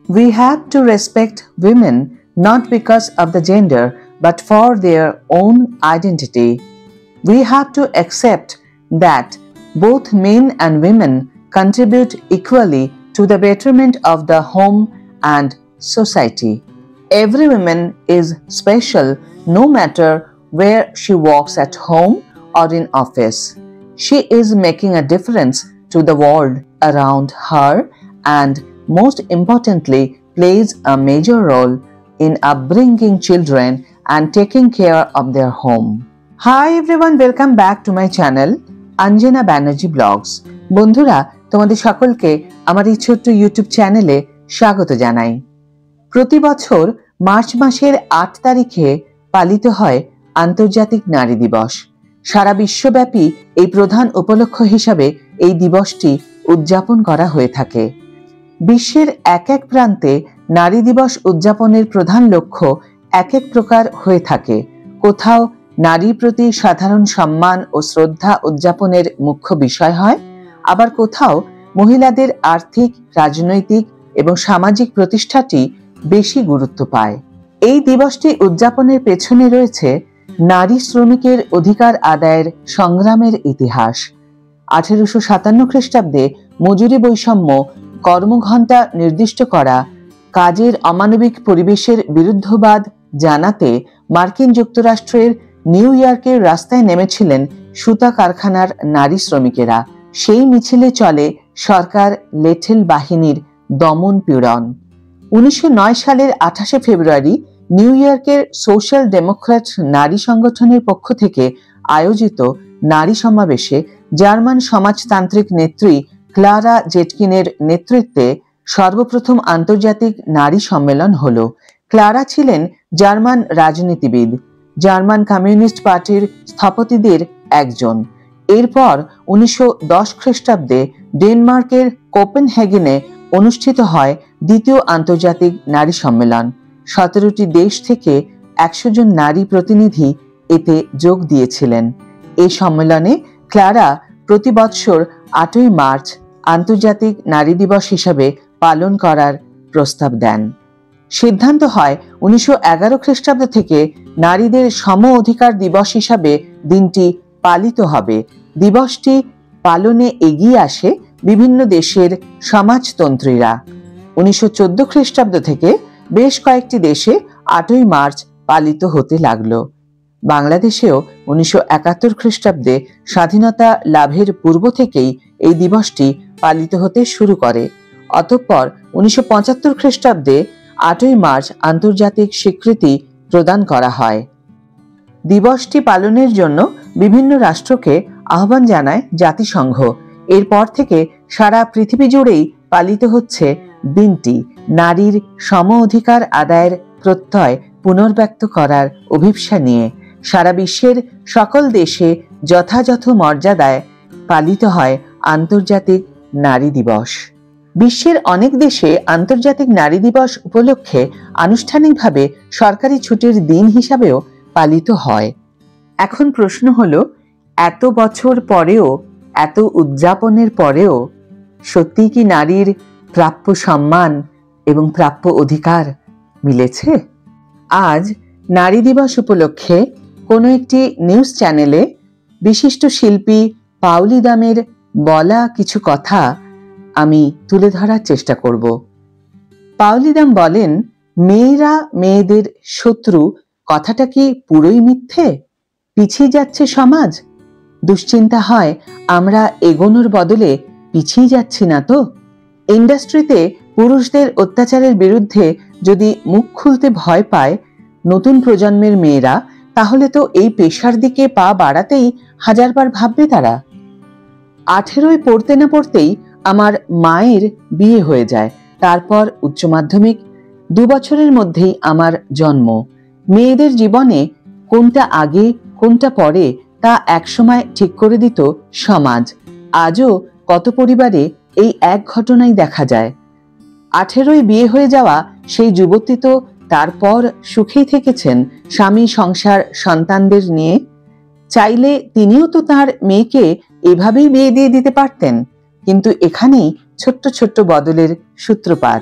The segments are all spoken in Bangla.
We have to respect women not because of the gender but for their own identity. We have to accept that both men and women contribute equally to the betterment of the home and society. Every woman is special no matter where she works, at home or in office. She is making a difference to the world around her and most importantly plays a major role in upbringing children and taking care of their home. Hi everyone, welcome back to my channel Anjana Banerjee Blogs. বন্ধুরা, তোমাদের সকলকে আমার এই ছোট্ট ইউটিউব চ্যানেলে স্বাগত জানাই। প্রতি বছর মার্চ মাসের ৮ তারিখে পালিত হয় আন্তর্জাতিক নারী দিবস। সারা বিশ্বব্যাপী এই প্রধান উপলক্ষ হিসাবে এই দিবসটি উদযাপন করা হয়ে থাকে। বিশ্বের এক এক প্রান্তে নারী দিবস উদযাপনের প্রধান লক্ষ্য এক এক প্রকার হয়ে থাকে। কোথাও নারীর প্রতি সাধারণ সম্মান ও শ্রদ্ধা উদযাপনের মুখ্য বিষয় হয়, আবার কোথাও মহিলাদের আর্থিক, রাজনৈতিক এবং সামাজিক প্রতিষ্ঠাটি বেশি গুরুত্ব পায়। এই দিবসটি উদযাপনের পেছনে রয়েছে নারী শ্রমিকের অধিকার আদায়ের সংগ্রামের ইতিহাস। 1857 খ্রিস্টাব্দে মজুরি বৈষম্য, কর্মঘণ্টা নির্দিষ্ট করা, কাজের অমানবিক পরিবেশের বিরুদ্ধবাদ জানাতে মার্কিন যুক্তরাষ্ট্রের নিউ ইয়র্কের রাস্তায় নেমেছিলেন সুতা কারখানার নারী শ্রমিকেরা। সেই মিছিলে চলে সরকার লেঠেল বাহিনীর দমন পীড়ন। 1909 সালের 28 ফেব্রুয়ারি নিউ ইয়র্কের সোশ্যাল ডেমোক্র্যাট নারী সংগঠনের পক্ষ থেকে আয়োজিত নারী সমাবেশে জার্মান সমাজতান্ত্রিক নেত্রী ক্লারা জেটকিনের নেতৃত্বে সর্বপ্রথম আন্তর্জাতিক নারী সম্মেলন হল। ক্লারা ছিলেন জার্মান রাজনীতিবিদ, জার্মান কমিউনিস্ট পার্টির স্থপতিদের একজন। এরপর 1910 খ্রিস্টাব্দে ডেনমার্কের কোপেনহেগেনে অনুষ্ঠিত হয় দ্বিতীয় আন্তর্জাতিক নারী সম্মেলন। 17টি দেশ থেকে 100 জন নারী প্রতিনিধি এতে যোগ দিয়েছিলেন। এই সম্মেলনে ক্লারা প্রতি বৎসর 8ই মার্চ আন্তর্জাতিক নারী দিবস হিসাবে পালন করার প্রস্তাব দেন। সিদ্ধান্ত হয় 1911 খ্রিস্টাব্দ থেকে নারীদের সম অধিকার দিবস হিসাবে দিনটি পালিত হবে। দিবসটি পালনে এগিয়ে আসে বিভিন্ন দেশের সমাজতন্ত্রীরা। 1914 খ্রিস্টাব্দ থেকে বেশ কয়েকটি দেশে 8ই মার্চ পালিত হতে লাগলো। বাংলাদেশেও 1971 খ্রিস্টাব্দে স্বাধীনতা লাভের পূর্ব থেকেই এই দিবসটি পালিত হতে শুরু করে। অতঃপর 1975 খ্রিস্টাব্দে 8ই মার্চ আন্তর্জাতিক স্বীকৃতি প্রদান করা হয়। দিবসটি পালনের জন্য বিভিন্ন রাষ্ট্রকে আহ্বান জানায় জাতিসংঘ। এরপর থেকে সারা পৃথিবী জুড়েই পালিত হচ্ছে দিনটি নারীর সম অধিকার আদায়ের প্রত্যয় পুনর্ব্যক্ত করার অভিপ্সা নিয়ে। সারা বিশ্বের সকল দেশে যথাযথ মর্যাদায় পালিত হয় আন্তর্জাতিক নারী দিবস। বিশ্বের অনেক দেশে আন্তর্জাতিক নারী দিবস উপলক্ষে আনুষ্ঠানিকভাবে সরকারি ছুটির দিন হিসাবেও পালিত হয়। এখন প্রশ্ন হলো, এত বছর পরেও, এত উদযাপনের পরেও সত্যি কি নারীর প্রাপ্য সম্মান এবং প্রাপ্য অধিকার মিলেছে? আজ নারী দিবস উপলক্ষে কোনো একটি নিউজ চ্যানেলে বিশিষ্ট শিল্পী পাওলি দামের বলা কিছু কথা আমি তুলে ধরার চেষ্টা করব। পাওলি দাম বলেন, মেয়েরা মেয়েদের শত্রু কথাটা কি পুরোই মিথ্যে? পিছিয়ে যাচ্ছে সমাজ? দুশ্চিন্তা হয় আমরা এগোনোর বদলে পিছিয়ে যাচ্ছি না তো? ইন্ডাস্ট্রিতে পুরুষদের অত্যাচারের বিরুদ্ধে যদি মুখ খুলতে ভয় পায় নতুন প্রজন্মের মেয়েরা, তাহলে তো এই পেশার দিকে পা বাড়াতেই হাজারবার ভাববে তারা। 18 পড়তে না পড়তেই আমার মায়ের বিয়ে হয়ে যায়, তারপর উচ্চ মাধ্যমিক, 2 বছরের মধ্যেই আমার জন্ম। মেয়েদের জীবনে কোনটা আগে কোনটা পরে তা একসময় ঠিক করে দিত সমাজ। আজও কত পরিবারে এই এক ঘটনাই দেখা যায়। 18 বিয়ে হয়ে যাওয়া সেই যুবতী তো তারপর সুখেই থেকেছেন স্বামী, সংসার, সন্তানদের নিয়ে। চাইলে তিনিও তো তার মেয়েকে এভাবেই বিয়ে দিয়ে দিতে পারতেন, কিন্তু এখানেই ছোট্ট ছোট্ট বদলের সূত্রপাত।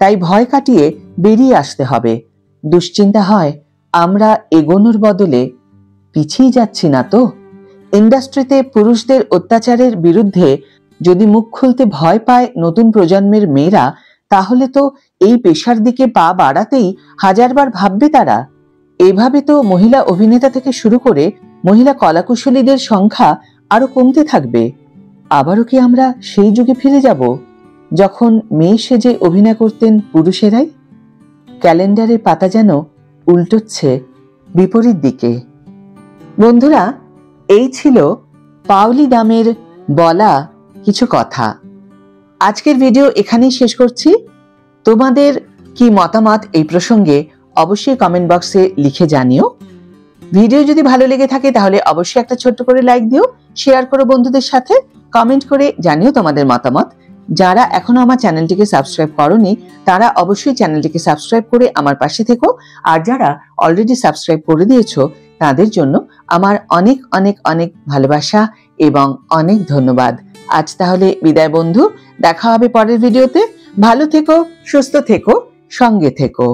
তাই ভয় কাটিয়ে বেরিয়ে আসতে হবে। দুশ্চিন্তা হয় আমরা এগোনোর বদলে পিছিয়ে যাচ্ছি না তো। ইন্ডাস্ট্রিতে পুরুষদের অত্যাচারের বিরুদ্ধে যদি মুখ খুলতে ভয় পায় নতুন প্রজন্মের মেয়েরা, তাহলে তো এই পেশার দিকে পা বাড়াতেই হাজারবার ভাববে তারা। এভাবে তো মহিলা অভিনেতা থেকে শুরু করে মহিলা কলাকুশলীদের সংখ্যা আরো কমতে থাকবে। আবারও কি আমরা সেই যুগে ফিরে যাব যখন মেয়ে সেজে অভিনয় করতেন পুরুষেরাই? ক্যালেন্ডারের পাতা যেন উল্টোচ্ছে বিপরীত দিকে। বন্ধুরা, এই ছিল পাওলি দামের বলা কিছু কথা। আজকের ভিডিও এখানেই শেষ করছি। তোমাদের কি মতামত এই প্রসঙ্গে অবশ্যই কমেন্ট বক্সে লিখে জানিও। ভিডিও যদি ভালো লেগে থাকে তাহলে অবশ্যই একটা ছোট্ট করে লাইক দিও, শেয়ার করো বন্ধুদের সাথে, কমেন্ট করে জানিও তোমাদের মতামত। যারা এখনো আমার চ্যানেলটিকে সাবস্ক্রাইব করোনি তারা অবশ্যই চ্যানেলটিকে সাবস্ক্রাইব করে আমার পাশে থেকো, আর যারা অলরেডি সাবস্ক্রাইব করে দিয়েছো তাদের জন্য আমার অনেক অনেক অনেক ভালোবাসা এবং অনেক ধন্যবাদ। আজ তাহলে বিদায় বন্ধু, দেখা হবে পরের ভিডিওতে। ভালো থেকো, সুস্থ থেকো, সঙ্গে থেকো।